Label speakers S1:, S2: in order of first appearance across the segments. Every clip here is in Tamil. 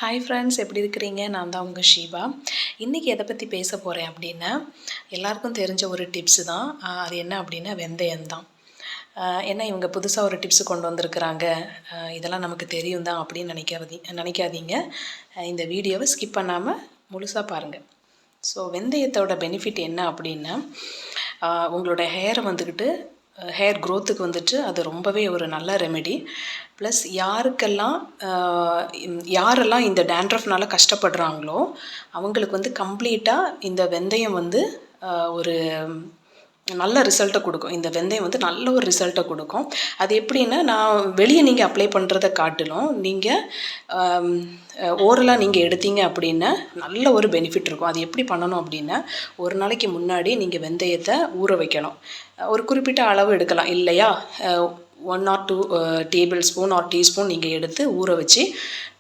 S1: ஹாய் ஃப்ரெண்ட்ஸ், எப்படி இருக்கிறீங்க? நான் தான் உங்கள் ஷீபா. இன்றைக்கி எதை பற்றி பேச போகிறேன் அப்படின்னா, எல்லாருக்கும் தெரிஞ்ச ஒரு டிப்ஸு தான். அது என்ன அப்படின்னா வெந்தயம்தான். ஏன்னா இவங்க புதுசாக ஒரு டிப்ஸு கொண்டு வந்திருக்கிறாங்க, இதெல்லாம் நமக்கு தெரியும் தான் அப்படின்னு நினைக்காதீங்க. இந்த வீடியோவை ஸ்கிப் பண்ணாமல் முழுசாக பாருங்கள். ஸோ வெந்தயத்தோட பெனிஃபிட் என்ன அப்படின்னா, உங்களோட ஹேரை வந்துக்கிட்டு ஹேர் க்ரோத்துக்கு வந்துட்டு அது ரொம்பவே ஒரு நல்ல ரெமெடி. ப்ளஸ் யாரெல்லாம் இந்த டேண்ட்ரஃப்னால கஷ்டப்படுறாங்களோ அவங்களுக்கு வந்து கம்ப்ளீட்டாக இந்த வெந்தயம் வந்து ஒரு நல்ல ரிசல்ட்டை கொடுக்கும். இந்த வெந்தயம் வந்து நல்ல ஒரு ரிசல்ட்டை கொடுக்கும். அது எப்படின்னா, நான் வெளியே நீங்கள் அப்ளை பண்ணுறதை காட்டிலும் நீங்கள் ஓரலாக நீங்கள் எடுத்தீங்க அப்படின்னா நல்ல ஒரு பெனிஃபிட் இருக்கும். அது எப்படி பண்ணணும் அப்படின்னா, ஒரு நாளைக்கு முன்னாடி நீங்கள் வெந்தயத்தை ஊற வைக்கணும். ஒரு குறிப்பிட்ட அளவு எடுக்கலாம் இல்லையா? 1 or 2 table spoon R teaspoon நீங்கள் எடுத்து ஊற வச்சு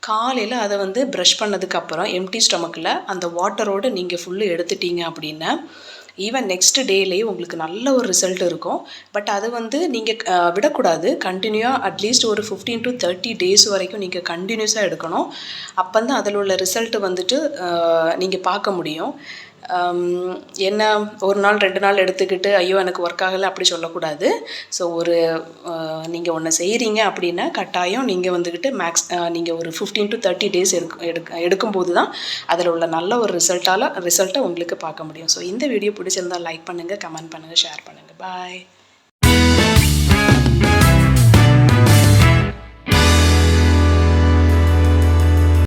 S1: காலையில் அதை வந்து ப்ரஷ் பண்ணதுக்கப்புறம் எம்டி ஸ்டொமக்கில் அந்த வாட்டரோடு நீங்கள் ஃபுல்லு எடுத்துட்டீங்க அப்படின்னா ஈவன் நெக்ஸ்ட் டேலேயே உங்களுக்கு நல்ல ஒரு ரிசல்ட் இருக்கும். பட் அது வந்து நீங்கள் விடக்கூடாது. கண்டினியூவாக அட்லீஸ்ட் ஒரு 15 to 30 days வரைக்கும் நீங்கள் கண்டினியூஸாக எடுக்கணும். அப்போ தான் அதில் உள்ள ரிசல்ட்டு வந்துட்டு நீங்கள் பார்க்க முடியும். என்ன ஒரு நாள் 2 நாள் எடுத்துக்கிட்டு ஐயோ எனக்கு ஒர்க் ஆகலை அப்படி சொல்லக்கூடாது. ஸோ நீங்கள் ஒன்று செய்கிறீங்க அப்படின்னா கட்டாயம் நீங்கள் வந்துக்கிட்டு நீங்கள் ஒரு 15 to 30 days எடுக்கும்போது தான் அதில் உள்ள நல்ல ஒரு ரிசல்ட்டை உங்களுக்கு பார்க்க முடியும். ஸோ இந்த வீடியோ பிடிச்சிருந்தால் லைக் பண்ணுங்கள், கமெண்ட் பண்ணுங்கள், ஷேர் பண்ணுங்கள். பாய்.